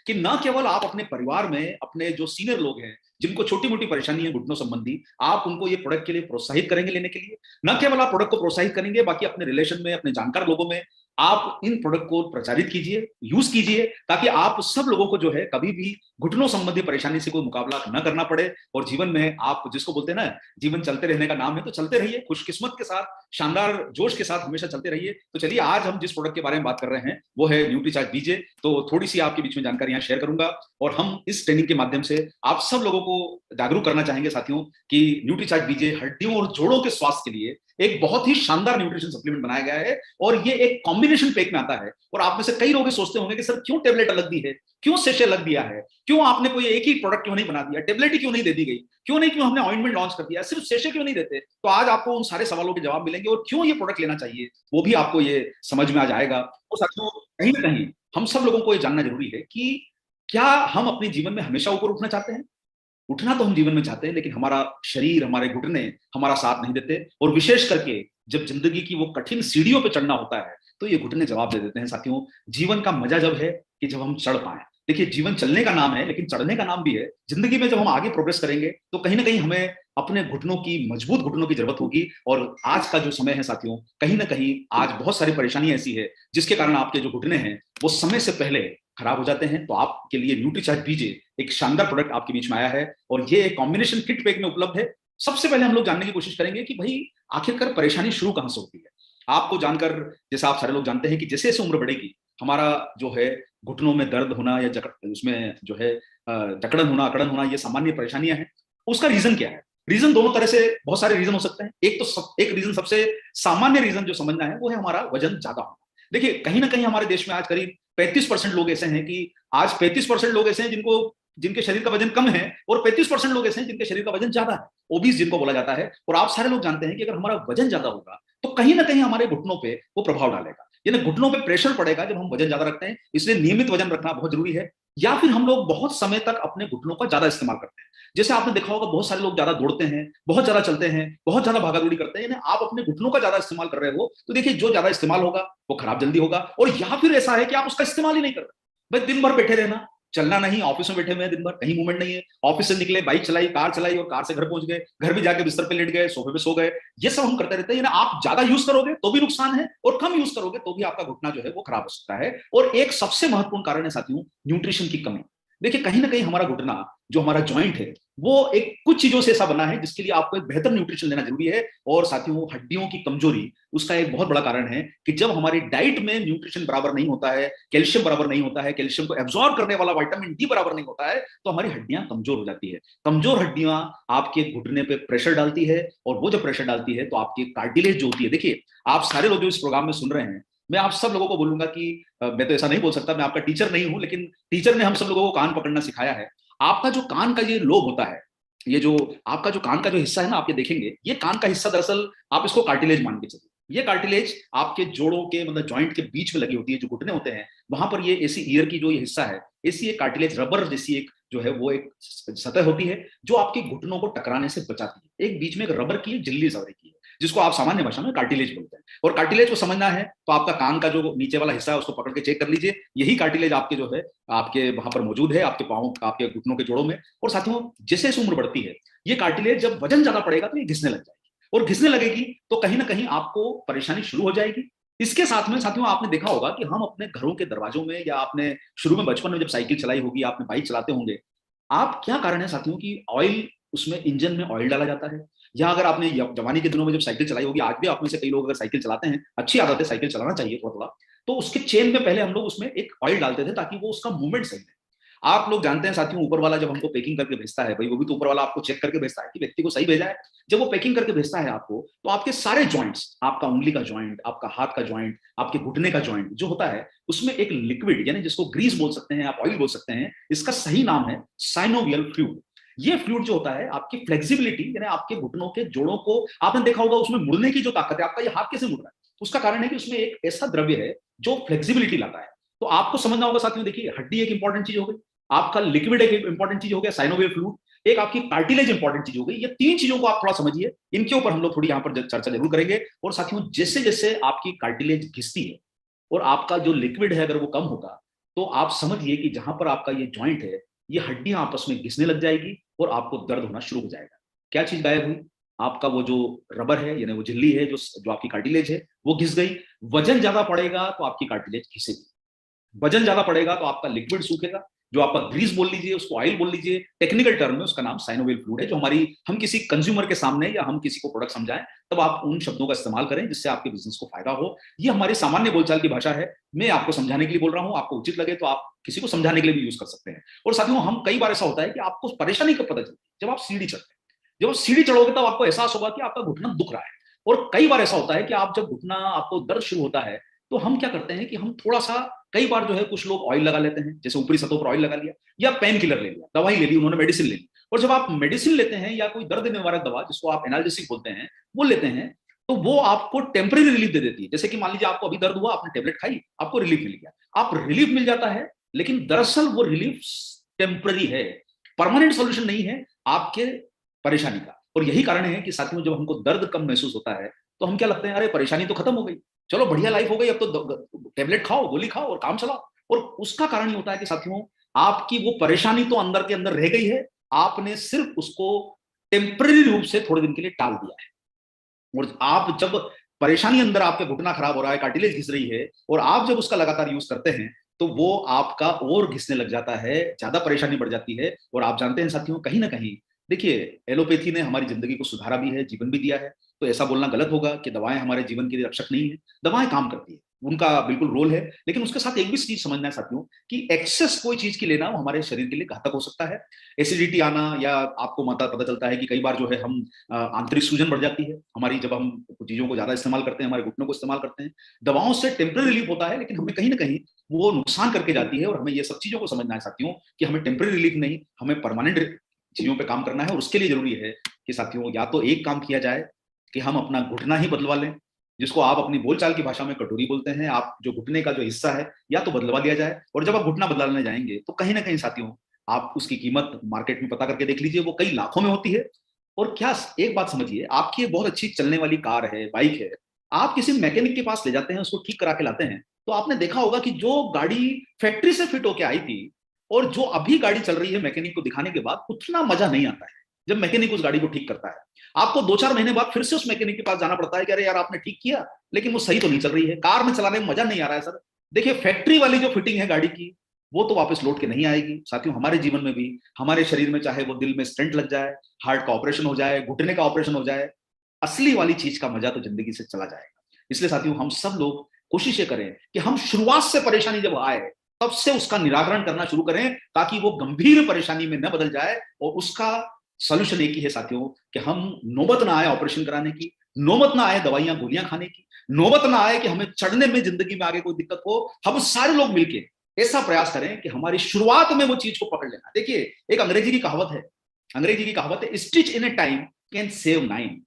कि न केवल आप अपने परिवार में अपने जो सीनियर लोग हैं जिनको छोटी मोटी परेशानी है घुटनों संबंधी, आप उनको ये प्रोडक्ट के लिए प्रोत्साहित करेंगे लेने के लिए। न केवल आप प्रोडक्ट को प्रोत्साहित करेंगे, बाकी अपने रिलेशन में, अपने जानकार लोगों में आप इन प्रोडक्ट को प्रचारित कीजिए, यूज कीजिए, ताकि आप सब लोगों को जो है कभी भी घुटनों संबंधी परेशानी से कोई मुकाबला न करना पड़े। और जीवन में आप जिसको बोलते हैं ना, जीवन चलते रहने का नाम है, तो चलते रहिए खुशकिस्मत के साथ, शानदार जोश के साथ हमेशा चलते रहिए। तो चलिए, आज हम जिस प्रोडक्ट के बारे में बात कर रहे हैं वो है न्यूट्रीचार्ज बीजे। तो थोड़ी सी आपके बीच में जानकारी यहाँ शेयर करूंगा, और हम इस ट्रेनिंग के माध्यम से आप सब लोगों को जागरूक करना चाहेंगे साथियों कि न्यूट्रीचार्ज बीजे हड्डियों और जोड़ों के स्वास्थ्य के लिए एक बहुत ही शानदार न्यूट्रिशन सप्लीमेंट बनाया गया है। और ये एक कॉम्बिनेशन पैक में आता है। और आप में से कई लोग सोचते होंगे कि सर क्यों टेबलेट अलग दी है, क्यों सेशे अलग दिया है, क्यों आपने कोई एक ही प्रोडक्ट क्यों नहीं बना दिया, टेबलेट ही क्यों नहीं दे दी गई, क्यों हमने ऑइंटमेंट लॉन्च कर दिया, सिर्फ सेशे क्यों नहीं देते। तो आज आपको उन सारे सवालों के जवाब मिलेंगे, और क्यों ये प्रोडक्ट लेना चाहिए वो भी आपको ये समझ में आ जाएगा। तो साथियों, कहीं ना कहीं हम सब लोगों को ये जानना जरूरी है कि क्या हम अपने जीवन में हमेशा ऊपर उठना चाहते हैं। उठना तो हम जीवन में चाहते हैं, लेकिन हमारा शरीर, हमारे घुटने हमारा साथ नहीं देते। और विशेष करके जब जिंदगी की वो कठिन सीढ़ियों पे चढ़ना होता है तो ये घुटने जवाब दे देते हैं। साथियों, जीवन का मजा जब है कि जब हम चढ़ पाए। देखिए, जीवन चलने का नाम है, लेकिन चढ़ने का नाम भी है। जिंदगी में जब हम आगे प्रोग्रेस करेंगे तो कहीं ना कहीं हमें अपने घुटनों की, मजबूत घुटनों की जरूरत होगी। और आज का जो समय है साथियों, कहीं ना कहीं आज बहुत सारी परेशानी ऐसी है जिसके कारण आपके जो घुटने हैं वो समय से पहले खराब हो जाते हैं। तो आपके लिए न्यूट्रीचार्ज बीजे एक शानदार प्रोडक्ट आपके बीच में आया है, और ये एक कॉम्बिनेशन किट पैक में उपलब्ध है। सबसे पहले हम लोग जानने की कोशिश करेंगे कि भाई आखिरकार परेशानी शुरू कहां से होती है। आपको जानकर, जैसा आप सारे लोग जानते हैं कि जैसे जैसे उम्र बढ़ेगी, हमारा जो है घुटनों में दर्द होना या उसमें जो है जकड़न होना, अकड़न होना, ये सामान्य परेशानियां हैं। उसका रीजन क्या है? रीजन दोनों तरह से, बहुत सारे रीजन हो सकते हैं। एक रीजन, सबसे सामान्य रीजन जो समझना है वो है हमारा वजन ज्यादा होना। देखिए, कहीं ना कहीं हमारे देश में आज करीब 35% लोग ऐसे हैं कि आज 35% लोग ऐसे हैं जिनके शरीर का वजन कम है, और 35% लोग ऐसे हैं जिनके शरीर का वजन ज्यादा है, ओबीस जिनको बोला जाता है। और आप सारे लोग जानते हैं कि अगर हमारा वजन ज्यादा होगा तो कहीं ना कहीं हमारे घुटनों पे वो प्रभाव डालेगा, यानी घुटनों पे प्रेशर पड़ेगा जब हम वजन ज्यादा रखते हैं। इसलिए नियमित वजन रखना बहुत जरूरी है। या फिर हम लोग बहुत समय तक अपने घुटनों का ज्यादा इस्तेमाल करते हैं। जैसे आपने देखा होगा, बहुत सारे लोग ज्यादा दौड़ते हैं, बहुत ज्यादा चलते हैं, बहुत ज्यादा भागादौड़ी करते हैं, यानी आप अपने घुटनों का ज्यादा इस्तेमाल कर रहे हो। तो देखिए, जो ज्यादा इस्तेमाल होगा वो खराब जल्दी होगा। और या फिर ऐसा है कि आप उसका इस्तेमाल ही नहीं कर रहे, भाई दिन भर बैठे रहना, चलना नहीं, ऑफिस में बैठे हुए हैं दिन भर, कहीं मूवमेंट नहीं है, ऑफिस से निकले, बाइक चलाई, कार चलाई, और कार से घर पहुंच गए, घर भी जाके बिस्तर पे लेट गए, सोफे पे सो गए। ये सब हम करते रहते हैं। आप ज्यादा यूज करोगे तो भी नुकसान है, और कम यूज करोगे तो भी आपका घुटना जो है वो खराब हो सकता है। और एक सबसे महत्वपूर्ण कारण है साथियों, न्यूट्रिशन की कमी। देखिए, कहीं ना कहीं हमारा घुटना, जो हमारा जॉइंट है, वो एक कुछ चीजों से ऐसा बना है जिसके लिए आपको एक बेहतर न्यूट्रिशन लेना जरूरी है। और साथियों, हड्डियों की कमजोरी उसका एक बहुत बड़ा कारण है कि जब हमारी डाइट में न्यूट्रिशन बराबर नहीं होता है, कैल्शियम बराबर नहीं होता है, कैल्शियम को एब्जॉर्ब करने वाला विटामिन डी बराबर नहीं होता है, तो हमारी हड्डियां कमजोर हो जाती है। कमजोर हड्डियां आपके घुटने पे प्रेशर डालती है, और वो जब प्रेशर डालती है तो आपकी कार्टिलेज जो होती है, देखिए आप सारे लोग जो इस प्रोग्राम में सुन रहे हैं, मैं आप सब लोगों को बोलूंगा कि मैं तो ऐसा नहीं बोल सकता, मैं आपका टीचर नहीं हूं, लेकिन टीचर ने हम सब लोगों को कान पकड़ना सिखाया है। आपका जो कान का ये लोब होता है, ये जो आपका जो कान का जो हिस्सा है ना, आप ये देखेंगे, ये कान का हिस्सा दरअसल आप इसको कार्टिलेज मान के चलिए। ये कार्टिलेज आपके जोड़ों के, मतलब जॉइंट के बीच में लगी होती है, जो घुटने होते हैं वहां पर, ये ऐसी ईयर की जो ये हिस्सा है, ऐसी एक कार्टिलेज रबर जैसी एक जो है वो एक सतह होती है जो आपके घुटनों को टकराने से बचाती है। एक बीच में एक रबर की झिल्ली सवरी की है, जिसको आप सामान्य भाषा में कार्टिलेज बोलते हैं। और कार्टिलेज को समझना है तो आपका कान का जो नीचे वाला हिस्सा है उसको पकड़ के चेक कर लीजिए। यही कार्टिलेज आपके जो है आपके वहां पर मौजूद है, आपके पाँव, आपके घुटनों के जोड़ों में। और साथियों, जैसे जैसे उम्र बढ़ती है, ये कार्टिलेज जब वजन ज्यादा पड़ेगा तो ये घिसने लग जाएगी, और घिसने लगेगी तो कहीं ना कहीं आपको परेशानी शुरू हो जाएगी। इसके साथ में साथियों, आपने देखा होगा कि हम अपने घरों के दरवाजों में, या आपने शुरू में बचपन में जब साइकिल चलाई होगी, आपने बाइक चलाते होंगे, आप क्या कारण है साथियों कि ऑयल, उसमें इंजन में ऑयल डाला जाता है। या अगर आपने जवानी के दिनों में जब साइकिल चलाई होगी, आज भी आप में से कई लोग अगर साइकिल चलाते हैं, अच्छी आदत है, साइकिल चलाना चाहिए थोड़ा थोड़ा, तो उसके चेन में पहले हम लोग उसमें एक ऑयल डालते थे ताकि वो उसका मूवमेंट सही रहे। आप लोग जानते हैं साथियों, ऊपर वाला जब हमको पैकिंग करके भेजता है, भाई वो भी तो ऊपर वाला आपको चेक करके भेजता है कि व्यक्ति को सही भेजा है। जब वो पैकिंग करके भेजता है आपको, तो आपके सारे जॉइंट्स, आपका उंगली का जॉइंट, आपका हाथ का जॉइंट, आपके घुटने का जॉइंट जो होता है, उसमें एक लिक्विड, यानी जिसको ग्रीस बोल सकते हैं, आप ऑयल बोल सकते हैं, इसका सही नाम है साइनोवियल फ्लूइड। ये फ्लूइड जो होता है आपकी फ्लेक्सिबिलिटी, यानी आपके घुटनों के जोड़ों को, आपने देखा होगा उसमें मुड़ने की जो ताकत है, आपका ये हाथ कैसे मुड़ रहा है, उसका कारण है कि उसमें एक ऐसा द्रव्य है जो फ्लेक्सिबिलिटी लाता है। तो आपको समझना होगा साथियों, देखिए हड्डी एक इंपॉर्टेंट चीज हो गई, आपका लिक्विड एक इंपॉर्टेंट चीज हो गया साइनोवियल फ्लूइड, एक आपकी कार्टिलेज इंपॉर्टेंट चीज हो गई। ये तीन चीजों को आप थोड़ा समझिए, इनके ऊपर हम लोग थोड़ी यहाँ पर चर्चा जरूर करेंगे। और साथियों, जैसे जैसे आपकी कार्टिलेज घिसती है और आपका जो लिक्विड है अगर वो कम होगा, तो आप समझिए कि जहां पर आपका ये जॉइंट है, ये हड्डियां आपस में घिसने लग जाएगी और आपको दर्द होना शुरू हो जाएगा। क्या चीज गायब हुई? आपका वो जो रबर है, यानी वो झिल्ली है, जो जो आपकी कार्टिलेज है, वो घिस गई। वजन ज्यादा पड़ेगा तो आपकी कार्टिलेज घिसेगी, वजन ज्यादा पड़ेगा तो आपका लिक्विड सूखेगा, जो आपका ग्रीस बोल लीजिए, उसको ऑयल बोल लीजिए, टेक्निकल टर्म में उसका नाम साइनोवियल फ्लूइड है। जो हमारी, हम किसी कंज्यूमर के सामने या हम किसी को प्रोडक्ट समझाएं, तब आप उन शब्दों का इस्तेमाल करें जिससे आपके बिजनेस को फायदा हो। ये हमारी सामान्य बोलचाल की भाषा है, मैं आपको समझाने के लिए बोल रहा हूं, आपको उचित लगे तो आप किसी को समझाने के लिए भी यूज कर सकते हैं। और साथियों, हम कई बार ऐसा होता है कि आपको परेशानी कब पता चलती है? जब आप सीढ़ी चढ़ते हैं। जब आप सीढ़ी चढ़ोगे तब आपको एहसास होगा कि आपका घुटना दुख रहा है। और कई बार ऐसा होता है कि आप जब घुटना, आपको दर्द शुरू होता है, तो हम क्या करते हैं कि हम थोड़ा सा, कई बार जो है कुछ लोग ऑयल लगा लेते हैं, जैसे ऊपरी सतहों पर ऑयल लगा लिया, या पेन किलर ले लिया, दवाई ले ली, उन्होंने मेडिसिन ले ली। और जब आप मेडिसिन लेते हैं या कोई दर्द निवारक दवा, जिसको आप एनाल्जेसिक बोलते हैं, वो लेते हैं, तो वो आपको टेम्परेरी रिलीफ दे देती है। जैसे कि मान लीजिए आपको अभी दर्द हुआ, आपने टेबलेट खाई, आपको रिलीफ मिल गया, आप रिलीफ मिल जाता है, लेकिन दरअसल वो रिलीफ टेम्पररी है, परमानेंट सोल्यूशन नहीं है आपके परेशानी का। और यही कारण है कि साथियों, जब हमको दर्द कम महसूस होता है, तो हम क्या लगते हैं, अरे परेशानी तो खत्म हो गई, चलो बढ़िया लाइफ हो गई, अब तो टेबलेट खाओ, गोली खाओ और काम चलाओ। और उसका कारण ये होता है कि साथियों, आपकी वो परेशानी तो अंदर के अंदर रह गई है, आपने सिर्फ उसको टेम्पररी रूप से थोड़े दिन के लिए टाल दिया है। और आप जब, परेशानी अंदर, आपके घुटना खराब हो रहा है, कार्टिलेज घिस रही है, और आप जब उसका लगातार यूज करते हैं, तो वो आपका और घिसने लग जाता है, ज्यादा परेशानी बढ़ जाती है। और आप जानते हैं साथियों, कहीं ना कहीं, देखिए, एलोपैथी ने हमारी जिंदगी को सुधारा भी है, जीवन भी दिया है। तो ऐसा बोलना गलत होगा कि दवाएं हमारे जीवन के लिए रक्षक नहीं है। दवाएं काम करती है, उनका बिल्कुल रोल है, लेकिन उसके साथ एक भी चीज समझना है साथियों, कि एक्सेस कोई चीज की लेना वो हमारे शरीर के लिए घातक हो सकता है। एसिडिटी आना, या आपको पता चलता है कि कई बार जो है हम, आंतरिक सूजन बढ़ जाती है हमारी, जब हम चीजों को ज्यादा इस्तेमाल करते हैं, हमारे घुटनों को इस्तेमाल करते हैं। दवाओं से टेम्पररी रिलीफ होता है, लेकिन हमें कहीं ना कहीं वो नुकसान करके जाती है। और हमें ये सब चीजों को समझना है साथियों, कि हमें टेम्पररी रिलीफ नहीं, हमें परमानेंट चीजों पे काम करना है। और उसके लिए जरूरी है कि साथियों, या तो एक काम किया जाए कि हम अपना घुटना ही बदलवा लें, जिसको आप अपनी बोलचाल की भाषा में कटोरी बोलते हैं। आप जो घुटने का जो हिस्सा है, या तो बदलवा लिया जाए। और जब आप घुटना बदलने जाएंगे, तो कहीं ना कहीं साथियों, आप उसकी कीमत मार्केट में पता करके देख लीजिए, वो कई लाखों में होती है। और क्या, एक बात समझिए, आपकी एक बहुत अच्छी चलने वाली कार है, बाइक है, आप किसी मैकेनिक के पास ले जाते हैं, उसको ठीक करा के लाते हैं, तो आपने देखा होगा कि जो गाड़ी फैक्ट्री से फिट होके आई थी, और जो अभी गाड़ी चल रही है मैकेनिक को दिखाने के बाद, उतना मजा नहीं आता है जब मैकेनिक उस गाड़ी को ठीक करता है। आपको 2-4 महीने बाद फिर से उस मैकेनिक के पास जाना पड़ता है कि अरे यार, आपने ठीक किया, लेकिन वो सही तो नहीं चल रही है, कार में चलाने में मजा नहीं आ रहा है सर। देखिए, फैक्ट्री वाली जो फिटिंग है गाड़ी की, वो तो वापस लौट के नहीं आएगी। साथियों, हमारे जीवन में भी, हमारे शरीर में, चाहे वो दिल में स्टेंट लग जाए, हार्ट का ऑपरेशन हो जाए, घुटने का ऑपरेशन हो जाए, असली वाली चीज का मजा तो जिंदगी से चला जाएगा। इसलिए साथियों, हम सब लोग कोशिश करें कि हम शुरुआत से परेशानी जब आए, तब से उसका निराकरण करना शुरू करें, ताकि वो गंभीर परेशानी में न बदल जाए। और उसका सोल्यूशन एक ही है साथियों, कि हम, नौबत ना आए ऑपरेशन कराने की, नौबत ना आए दवाइयां गोलियां खाने की, नौबत ना आए कि हमें चढ़ने में जिंदगी में आगे कोई दिक्कत हो, हम सारे लोग मिलके ऐसा प्रयास करें कि हमारी शुरुआत में वो चीज को पकड़ लेना। देखिए, एक अंग्रेजी की कहावत है, stitch in A time can save nine.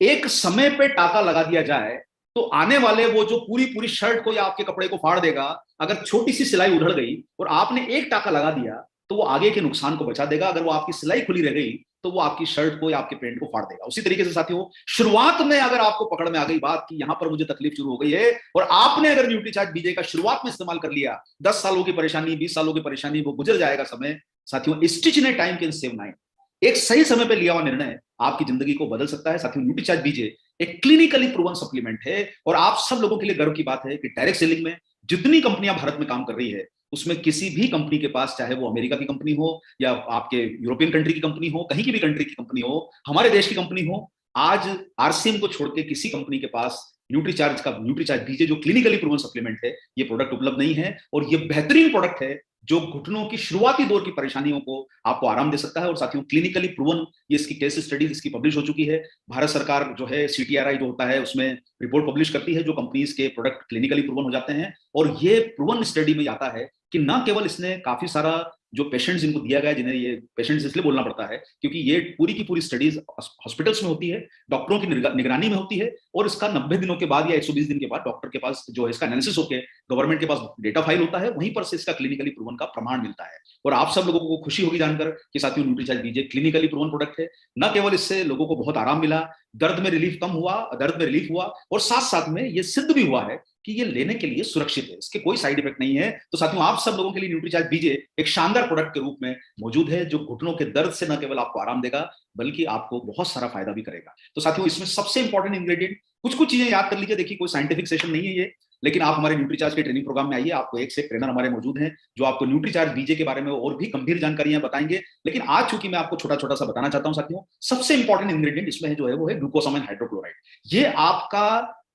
एक समय पे टाका लगा दिया जाए, तो आने वाले वो जो पूरी पूरी शर्ट को या आपके कपड़े को फाड़ देगा, अगर छोटी सी सिलाई उधड़ गई और आपने एक टाका लगा दिया, तो वो आगे के नुकसान को बचा देगा। अगर वो आपकी सिलाई खुली रह गई, तो वो आपकी शर्ट को या आपके पेंट को फाड़ देगा। उसी तरीके से साथियों, शुरुआत में अगर आपको पकड़ में आ गई बात कि यहां पर मुझे तकलीफ शुरू हो गई है, और आपने अगर न्यूट्रीचार्ज बीजे का शुरुआत में इस्तेमाल कर लिया, 10 सालों की परेशानी, 20 सालों की परेशानी, वो गुजर जाएगा समय। साथियों, stitch in A time can save nine. एक सही समय पर लिया हुआ निर्णय आपकी जिंदगी को बदल सकता है। साथियों, न्यूट्रीचार्ज बीजे एक क्लिनिकली प्रूवन सप्लीमेंट है, और आप सब लोगों के लिए गर्व की बात है कि डायरेक्ट सेलिंग में जितनी कंपनियां भारत में काम कर रही है, उसमें किसी भी कंपनी के पास, चाहे वो अमेरिका की कंपनी हो, या आपके यूरोपियन कंट्री की कंपनी हो, कहीं की भी कंट्री की कंपनी हो, हमारे देश की कंपनी हो, आज आरसीएम को छोड़ के किसी कंपनी के पास न्यूट्रीचार्ज बीजे जो क्लिनिकली प्रूवन सप्लीमेंट है, ये प्रोडक्ट उपलब्ध नहीं है। और ये बेहतरीन प्रोडक्ट है, जो घुटनों की शुरुआती दौर की परेशानियों को आपको आराम दे सकता है। और साथियों, क्लिनिकली प्रूवन, ये इसकी केस स्टडीज इसकी पब्लिश हो चुकी है। भारत सरकार जो है, सीटीआरआई जो होता है, उसमें रिपोर्ट पब्लिश करती है, जो कंपनीज के प्रोडक्ट क्लिनिकली प्रूवन हो जाते हैं। और ये प्रूवन स्टडी में आता है कि न केवल इसने काफी सारा जो पेशेंट्स इनको दिया गया, जिन्हें, ये पेशेंट्स इसलिए बोलना पड़ता है क्योंकि ये पूरी की पूरी स्टडीज हॉस्पिटल्स में होती है, डॉक्टरों की निगरानी में होती है, और इसका 90 दिनों के बाद या 120 दिन के बाद डॉक्टर के पास जो है इसका एनालिसिस होकर गवर्नमेंट के पास डेटा फाइल होता है, वहीं पर से इसका क्लिनिकली प्रूवन का प्रमाण मिलता है। और आप सब लोगों को खुशी होगी जानकर कि साथियों न्यूट्रीचार्ज बीजे क्लिनिकली प्रूवन प्रोडक्ट है। न केवल इससे लोगों को बहुत आराम मिला, दर्द में रिलीफ हुआ, और साथ साथ में ये सिद्ध भी हुआ है कि ये लेने के लिए सुरक्षित है, इसके कोई साइड इफेक्ट नहीं है। तो साथियों आप सब लोगों के लिए न्यूट्रीचार्ज बीजे एक शानदार प्रोडक्ट के रूप में मौजूद है, जो घुटनों के दर्द से न केवल आपको आराम देगा बल्कि आपको बहुत सारा फायदा भी करेगा। तो साथियों इसमें सबसे इंपॉर्टेंट इंग्रेडिएंट कुछ कुछ चीजें याद कर लीजिए। देखिए कोई साइंटिफिक सेशन नहीं है ये, लेकिन आप हमारे न्यूट्रीचार्ज के ट्रेनिंग प्रोग्राम में आइए, आपको एक से एक ट्रेनर हमारे मौजूद हैं जो आपको न्यूट्रीचार्ज बीजे के बारे में और भी गंभीर जानकारियां बताएंगे। लेकिन आज चूंकि मैं आपको छोटा छोटा सा बताना चाहता हूं साथियों, सबसे इंपॉर्टेंट इंग्रेडिएंट इसमें है जो है वो है ग्लूकोसामाइन हाइड्रोक्लोराइड। ये आपका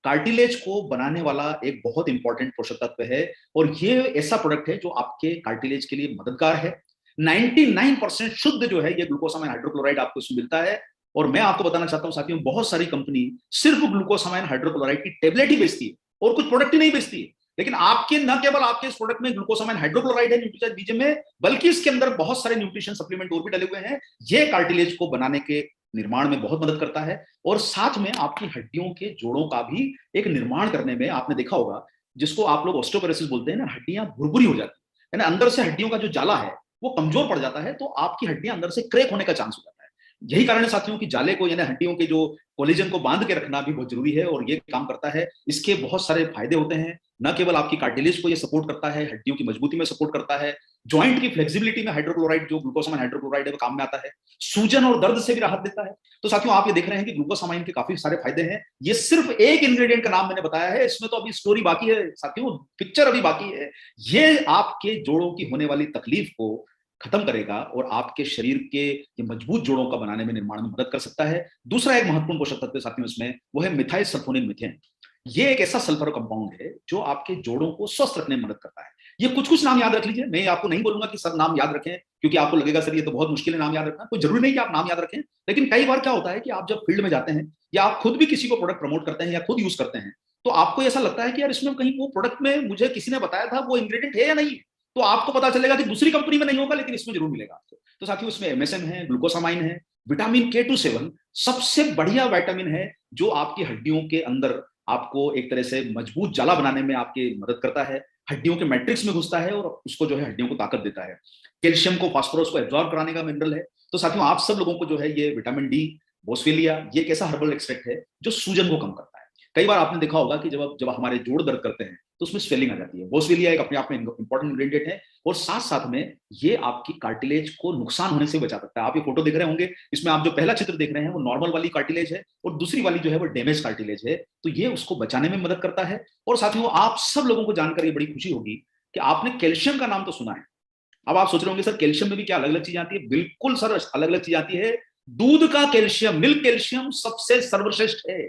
कार्टिलेज को बनाने वाला एक बहुत इंपॉर्टेंट पोषक तत्व है, और ये ऐसा प्रोडक्ट है जो आपके कार्टिलेज के लिए मददगार है। 99% शुद्ध जो है ये ग्लूकोसामाइन हाइड्रोक्लोराइड आपको इसमें मिलता है। और मैं आपको बताना चाहता हूं साथियों, बहुत सारी कंपनी सिर्फ ग्लूकोसामाइन हाइड्रोक्लोराइड की टेबलेट ही बेचती है और कुछ प्रोडक्ट ही नहीं बेचती है। लेकिन आपके न केवल आपके इस प्रोडक्ट में ग्लूकोसामाइन हाइड्रोक्लोराइड है न्यूट्रीचार्ज बीजे में, बल्कि इसके अंदर बहुत सारे न्यूट्रिशन सप्लीमेंट और भी डले हुए हैं। ये कार्टिलेज को बनाने के निर्माण में बहुत मदद करता है, और साथ में आपकी हड्डियों के जोड़ों का भी एक निर्माण करने में, आपने देखा होगा जिसको आप लोग ऑस्टियोपोरोसिस बोलते हैं ना, हड्डियां भुरभुरी हो जाती है ना, अंदर से हड्डियों का जो जाला है वो कमजोर पड़ जाता है, तो आपकी हड्डियां अंदर से क्रैक होने का चांस हो जाता है। यही कारण है साथियों कि जाले को यानी हड्डियों के जो कोलेजन को बांध के रखना भी बहुत जरूरी है, और ये काम करता है। इसके बहुत सारे फायदे होते हैं, न केवल आपकी कार्टिलेज को ये सपोर्ट करता है, हड्डियों की मजबूती में सपोर्ट करता है, जॉइंट की फ्लेक्सिबिलिटी में हाइड्रोक्लोराइड जो ग्लूकोसामाइन हाइड्रोक्लोराइड है वो काम में आता है, सूजन और दर्द से भी राहत देता है। तो साथियों आप ये देख रहे हैं कि ग्लूकोसामाइन के काफी सारे फायदे हैं। ये सिर्फ एक इंग्रेडिएंट का नाम मैंने बताया है, इसमें तो अभी स्टोरी बाकी है साथियों, पिक्चर अभी बाकी है। ये आपके जोड़ों की होने वाली तकलीफ को खत्म करेगा और आपके शरीर के ये मजबूत जोड़ों का बनाने में, निर्माण में मदद कर सकता है। दूसरा एक महत्वपूर्ण पोषक तत्व साथियों इसमें वो है मिथाइल सल्फोनिल मीथेन। ये एक ऐसा सल्फर कंपाउंड है जो आपके जोड़ों को स्वस्थ रखने में मदद करता है। ये कुछ कुछ नाम याद रख लीजिए, मैं आपको नहीं बोलूंगा कि सब नाम याद रखें, क्योंकि आपको लगेगा सर ये तो बहुत मुश्किल है नाम याद रखना। कोई जरूरी नहीं कि आप नाम याद रखें, लेकिन कई बार क्या होता है कि आप जब फील्ड में जाते हैं या आप खुद भी किसी को प्रोडक्ट प्रमोट करते हैं या खुद यूज करते हैं, तो आपको ऐसा लगता है कि यार इसमें कहीं वो प्रोडक्ट में मुझे किसी ने बताया था वो इंग्रेडिएंट है या नहीं है, तो आपको पता चलेगा कि दूसरी कंपनी में नहीं होगा लेकिन इसमें जरूर मिलेगा आपको। तो साथियों इसमें एमएसएम है, ग्लूकोसामाइन है, विटामिन K27 सबसे बढ़िया विटामिन है जो आपकी हड्डियों के अंदर आपको एक तरह से मजबूत जाला बनाने में आपकी मदद करता है, हड्डियों के मैट्रिक्स में घुसता है और उसको जो है हड्डियों को ताकत देता है। कैल्शियम को, फास्फोरस को एब्जॉर्ब कराने का मिनरल है। तो साथियों आप सब लोगों को जो है ये विटामिन डी, बोसवेलिया, ये एक ऐसा हर्बल एक्सट्रैक्ट है जो सूजन को कम करता है। कई बार आपने देखा होगा कि जब जब हमारे जोड़ दर्द करते हैं तो उसमें स्वेलिंग आ जाती है। बोसवेलिया एक अपने आप में इंपॉर्टेंट इंग्रेडिएंट है, और साथ साथ में ये आपकी कार्टिलेज को नुकसान होने से बचा सकता है। आप ये फोटो देख रहे होंगे, इसमें आप जो पहला चित्र देख रहे हैं वो नॉर्मल वाली कार्टिलेज है, और दूसरी वाली जो है वो डैमेज कार्टिलेज है। तो ये उसको बचाने में मदद करता है। और साथियों आप सब लोगों को जानकर ये बड़ी खुशी होगी कि आपने कैल्शियम का नाम तो सुना है। अब आप सोच रहे होंगे सर कैल्शियम में भी क्या अलग अलग चीज आती है? बिल्कुल सर, अलग अलग चीज आती है। दूध का कैल्शियम, मिल्क कैल्शियम सबसे सर्वश्रेष्ठ है।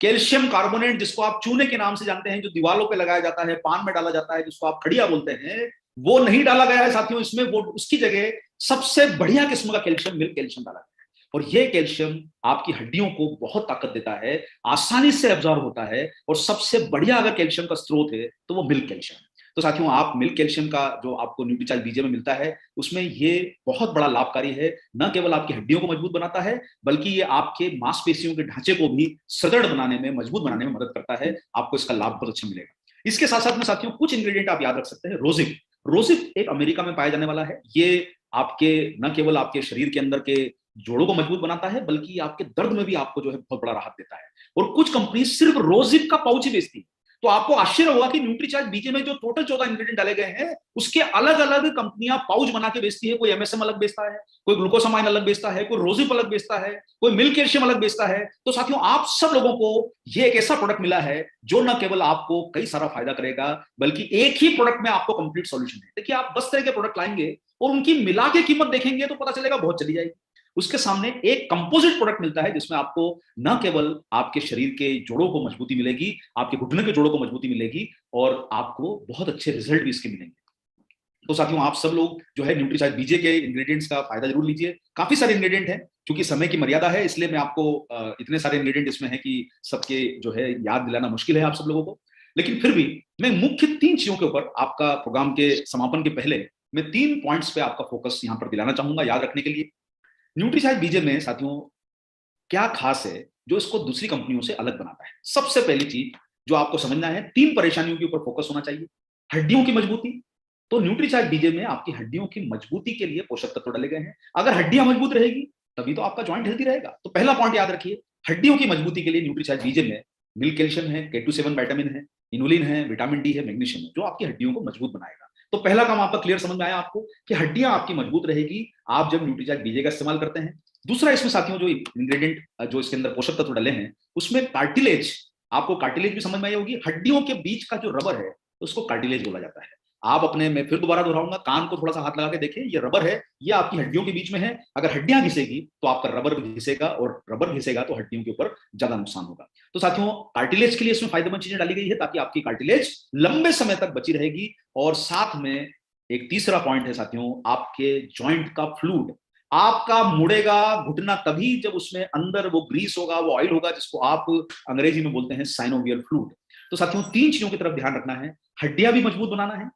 कैल्शियम कार्बोनेट जिसको आप चूने के नाम से जानते हैं, जो दीवारों पे लगाया जाता है, पान में डाला जाता है, जिसको आप खड़िया बोलते हैं, वो नहीं डाला गया है साथियों इसमें। वो उसकी जगह सबसे बढ़िया किस्म का कैल्शियम, मिल्क कैल्शियम डाला गया है। और ये कैल्शियम आपकी हड्डियों को बहुत ताकत देता है, आसानी से एब्जॉर्ब होता है, और सबसे बढ़िया अगर कैल्शियम का स्रोत है तो वो मिल्क कैल्शियम है। तो साथियों आप मिल्क कैल्शियम का जो आपको न्यूट्रीचार्ज बीजे में मिलता है उसमें ये बहुत बड़ा लाभकारी है। न केवल आपकी हड्डियों को मजबूत बनाता है बल्कि ये आपके मांसपेशियों के ढांचे को भी सुदृढ़ बनाने में, मजबूत बनाने में मदद करता है। आपको इसका लाभ बहुत अच्छा मिलेगा। इसके साथ साथ में साथियों कुछ इंग्रेडिएंट आप याद रख सकते हैं। रोजिक, रोजिक एक अमेरिका में पाया जाने वाला है। ये आपके न केवल आपके शरीर के अंदर के जोड़ों को मजबूत बनाता है बल्कि आपके दर्द में भी आपको जो है बहुत बड़ा राहत देता है। और कुछ कंपनी सिर्फ रोजिक का पाउच ही बेचती है। तो आपको आश्चर्य होगा कि न्यूट्रीचार्ज बीजे में जो टोटल 14 इंग्रेडिएंट डाले गए हैं उसके अलग अलग कंपनियां पाउच बना के बेचती है। कोई एमएसएम अलग बेचता है, कोई ग्लूकोसामाइन अलग बेचता है, कोई रोजिप अलग बेचता है, कोई मिल्क कैल्शियम अलग बेचता है। तो साथियों आप सब लोगों को ये एक ऐसा प्रोडक्ट मिला है जो न केवल आपको कई सारा फायदा करेगा बल्कि एक ही प्रोडक्ट में आपको कंप्लीट सॉल्यूशन है। देखिए आप 10 तरह के प्रोडक्ट लाएंगे और उनकी मिला के कीमत देखेंगे तो पता चलेगा बहुत चली जाएगी। उसके सामने एक कंपोजिट प्रोडक्ट मिलता है जिसमें आपको न केवल आपके शरीर के जोड़ों को मजबूती मिलेगी, आपके घुटने के जोड़ों को मजबूती मिलेगी, और आपको बहुत अच्छे रिजल्ट भी इसके मिलेंगे। तो साथियों आप सब लोग जो है न्यूट्रीचार्ज बीजे के इंग्रेडिएंट्स का फायदा जरूर लीजिए। काफी सारे इंग्रेडिएंट हैं, क्योंकि समय की मर्यादा है इसलिए मैं आपको इतने सारे इंग्रेडिएंट इसमें है कि सबके जो है याद दिलाना मुश्किल है आप सब लोगों को। लेकिन फिर भी मैं मुख्य 3 चीजों के ऊपर आपका प्रोग्राम के समापन के पहले मैं 3 पॉइंट्स पे आपका फोकस यहाँ पर दिलाना चाहूंगा याद रखने के लिए। न्यूट्रीचार्ज बीजे में साथियों क्या खास है जो इसको दूसरी कंपनियों से अलग बनाता है? सबसे पहली चीज जो आपको समझना है, 3 परेशानियों के ऊपर फोकस होना चाहिए। हड्डियों की मजबूती, तो न्यूट्रीचार्ज बीजे में आपकी हड्डियों की मजबूती के लिए पोषक तत्व डाले गए हैं। अगर हड्डियां मजबूत रहेगी तभी तो आपका जॉइंट हेल्दी रहेगा। तो पहला पॉइंट याद रखिए, हड्डियों की मजबूती के लिए न्यूट्रीचार्ज बीजे में मिल्क कैल्शियम है, K27 विटामिन है, इनुलिन है, विटामिन डी है, मैग्नीशियम है, जो आपकी हड्डियों को मजबूत बनाएगा। तो पहला काम आपका क्लियर समझ में आया आपको कि हड्डियां आपकी मजबूत रहेगी आप जब न्यूट्रीचार्ज बीजे का इस्तेमाल करते हैं। दूसरा इसमें साथियों जो इंग्रेडिएंट जो इसके अंदर पोषक तत्व डाले हैं उसमें कार्टिलेज, आपको कार्टिलेज भी समझ में आई होगी। हड्डियों के बीच का जो रबर है उसको कार्टिलेज बोला जाता है। आप अपने, मैं फिर दोबारा दोहराऊंगा, कान को थोड़ा सा हाथ लगा के देखें, ये रबर है, ये आपकी हड्डियों के बीच में है। अगर हड्डियां घिसेगी तो आपका रबर भी घिसेगा, और रबर घिसेगा तो हड्डियों के ऊपर ज्यादा नुकसान होगा। तो साथियों कार्टिलेज के लिए इसमें फायदेमंद चीजें डाली गई है ताकि आपकी कार्टिलेज लंबे समय तक बची रहेगी। और साथ में एक तीसरा पॉइंट है साथियों, आपके जॉइंट का फ्लूइड आपका मुड़ेगा घुटना तभी जब उसमें अंदर वो ग्रीस होगा, वो ऑयल होगा, जिसको आप अंग्रेजी में बोलते हैं साइनोवियल फ्लूइड। तो साथियों तीन चीजों की तरफ ध्यान रखना है, हड्डियां भी मजबूत बनाना है,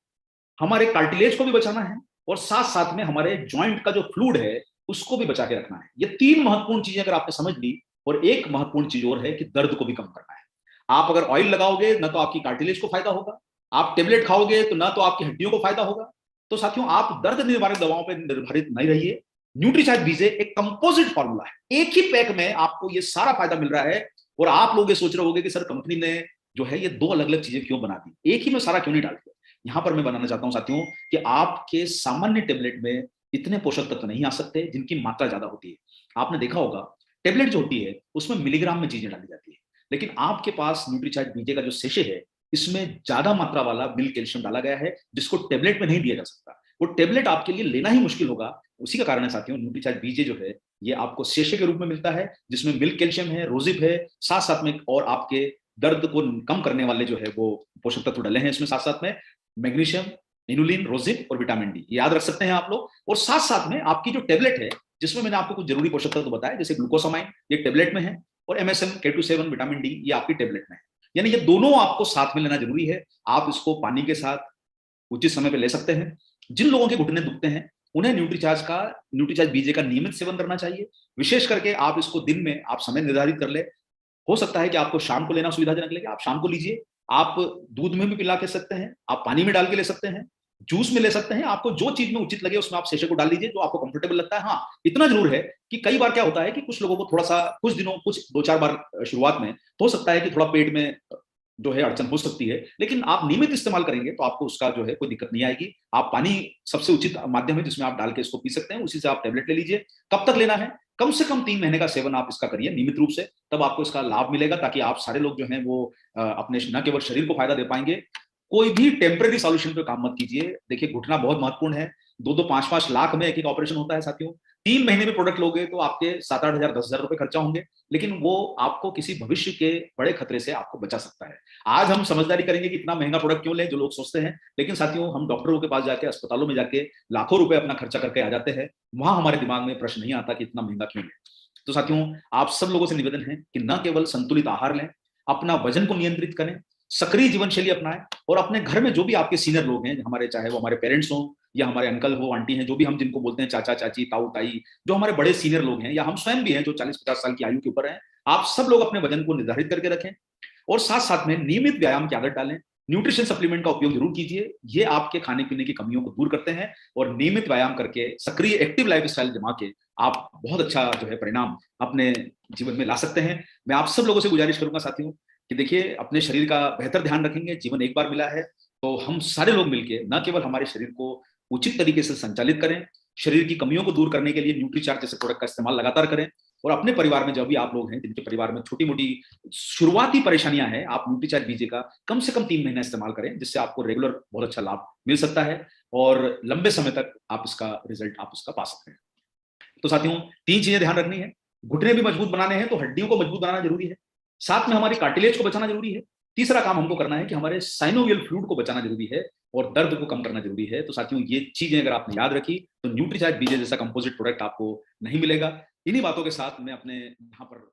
हमारे कार्टिलेज को भी बचाना है, और साथ साथ में हमारे जॉइंट का जो फ्लूइड है उसको भी बचा के रखना है। ये तीन महत्वपूर्ण चीजें अगर आपने समझ ली, और एक महत्वपूर्ण चीज और है कि दर्द को भी कम करना है। आप अगर ऑयल लगाओगे ना तो आपकी कार्टिलेज को फायदा होगा, आप टेबलेट खाओगे तो ना तो आपकी हड्डियों को फायदा होगा। तो साथियों आप दर्द निवारक दवाओं पर निर्भरित नहीं रहिए। न्यूट्रीचार्ज बीजे एक कंपोजिट फॉर्मूला है, एक ही पैक में आपको ये सारा फायदा मिल रहा है। और आप लोग ये सोच रहे होंगे कि सर कंपनी ने जो है ये दो अलग अलग चीजें क्यों बना दी, एक ही में सारा क्यों नहीं डाल दिया। यहां पर मैं बनाना चाहता हूं साथियों कि आपके सामान्य टेबलेट में इतने पोषक तत्व नहीं आ सकते जिनकी मात्रा ज्यादा होती है। आपने देखा होगा टेबलेट जो होती है उसमें मिलीग्राम में चीजें डाली जाती है, लेकिन आपके पास न्यूट्रीचार्ज बीजे का जो सेशे है इसमें ज्यादा मात्रा वाला मिल्क कैल्शियम डाला गया है, जिसको टेबलेट में नहीं दिया जा सकता। वो टेबलेट आपके लिए लेना ही मुश्किल होगा। उसी का कारण है साथियों न्यूट्रीचार्ज बीजे जो है ये आपको सेशे के रूप में मिलता है, जिसमें मिल्क कैल्शियम है, रोजिप है, साथ साथ में और आपके दर्द को कम करने वाले जो है वो पोषक तत्व डाले हैं इसमें, साथ साथ में मैग्नीशियम, इनुलिन, रोजिप और विटामिन डी, याद रख सकते हैं आप लोग। और साथ साथ में आपकी जो टेबलेट है जिसमें मैंने आपको कुछ जरूरी पोषक तत्व बताया, जैसे ग्लूकोसामाइन ये टेबलेट में है, और MSM, K27 विटामिन डी ये आपकी टेबलेट में है। यानी ये दोनों आपको साथ में लेना जरूरी है। आप इसको पानी के साथ उचित समय पे ले सकते हैं। जिन लोगों के घुटने दुखते हैं उन्हें न्यूट्रीचार्ज बीजे का नियमित सेवन करना चाहिए। विशेष करके आप इसको दिन में आप समय निर्धारित कर ले। हो सकता है कि आपको शाम को लेना सुविधाजनक लगे, आप शाम को लीजिए। आप दूध में भी पिला के सकते हैं, आप पानी में डाल के ले सकते हैं, जूस में ले सकते हैं। आपको जो चीज में उचित लगे उसमें आप सेशे को डाल दीजिए जो आपको कंफर्टेबल लगता है। हाँ इतना जरूर है कि कई बार क्या होता है कि कुछ लोगों को थोड़ा सा कुछ दिनों कुछ 2-4 बार शुरुआत में हो सकता है कि थोड़ा पेट में जो है अड़चन हो सकती है, लेकिन आप नियमित इस्तेमाल करेंगे तो आपको उसका जो है कोई दिक्कत नहीं आएगी। आप पानी सबसे उचित माध्यम है जिसमें आप डाल के इसको पी सकते हैं, उसी से आप टेबलेट ले लीजिए। कब तक लेना है? कम से कम 3 महीने का सेवन आप इसका करिए नियमित रूप से, तब आपको इसका लाभ मिलेगा, ताकि आप सारे लोग जो हैं वो अपने न केवल शरीर को फायदा दे पाएंगे। कोई भी टेम्परेरी सॉल्यूशन पे काम मत कीजिए। देखिए घुटना बहुत महत्वपूर्ण है, 2-2, 5-5 लाख में एक ऑपरेशन होता है साथियों। 3 महीने में प्रोडक्ट लोगे तो आपके 7-8 हजार 10 हजार रुपए खर्चा होंगे, लेकिन वो आपको किसी भविष्य के बड़े खतरे से आपको बचा सकता है। आज हम समझदारी करेंगे कि इतना महंगा प्रोडक्ट क्यों लें, जो लोग सोचते हैं, लेकिन साथियों हम डॉक्टरों के पास जाके, अस्पतालों में जाके लाखों रुपए अपना खर्चा करके आ जाते हैं, वहां हमारे दिमाग में प्रश्न नहीं आता कि इतना महंगा क्यों लें। तो साथियों आप सब लोगों से निवेदन है कि न केवल संतुलित आहार लें, अपना वजन को नियंत्रित करें, सक्रिय जीवन शैली अपनाएं, और अपने घर में जो भी आपके सीनियर लोग हैं हमारे, चाहे वो हमारे पेरेंट्स हों या हमारे अंकल हो, आंटी हैं, जो भी हम जिनको बोलते हैं चाचा चाची, ताऊ ताई, जो हमारे बड़े सीनियर लोग हैं, या हम स्वयं भी हैं जो 40-50 साल की आयु के ऊपर हैं, आप सब लोग अपने वजन को निर्धारित करके रखें और साथ साथ में नियमित व्यायाम की आदत डालें। न्यूट्रिशन सप्लीमेंट का उपयोग जरूर कीजिए, ये आपके खाने पीने की कमियों को दूर करते हैं, और नियमित व्यायाम करके सक्रिय एक्टिव लाइफस्टाइल जमा के आप बहुत अच्छा जो है परिणाम अपने जीवन में ला सकते हैं। मैं आप सब लोगों से गुजारिश करूंगा साथियों कि देखिए अपने शरीर का बेहतर ध्यान रखेंगे, जीवन एक बार मिला है, तो हम सारे लोग मिलके न केवल हमारे शरीर को उचित तरीके से संचालित करें, शरीर की कमियों को दूर करने के लिए न्यूट्रीचार्ज जैसे प्रोडक्ट का इस्तेमाल लगातार करें, और अपने परिवार में जो भी आप लोग हैं जिनके परिवार में छोटी मोटी शुरुआती परेशानियां हैं, आप न्यूट्रीचार्ज बीजे का कम से कम 3 महीना इस्तेमाल करें, जिससे आपको रेगुलर बहुत अच्छा लाभ मिल सकता है और लंबे समय तक आप इसका रिजल्ट आप उसका पा सकते हैं। तो साथियों 3 चीजें ध्यान रखनी है, घुटने भी मजबूत बनाने हैं तो हड्डियों को मजबूत बनाना जरूरी है, साथ में हमारी कार्टिलेज को बचाना जरूरी है, तीसरा काम हमको करना है कि हमारे साइनोवियल फ्लूइड को बचाना जरूरी है, और दर्द को कम करना जरूरी है। तो साथियों ये चीजें अगर आपने याद रखी तो न्यूट्रीचार्ज बीजे जैसा कंपोजिट प्रोडक्ट आपको नहीं मिलेगा। इन्हीं बातों के साथ मैं अपने यहाँ पर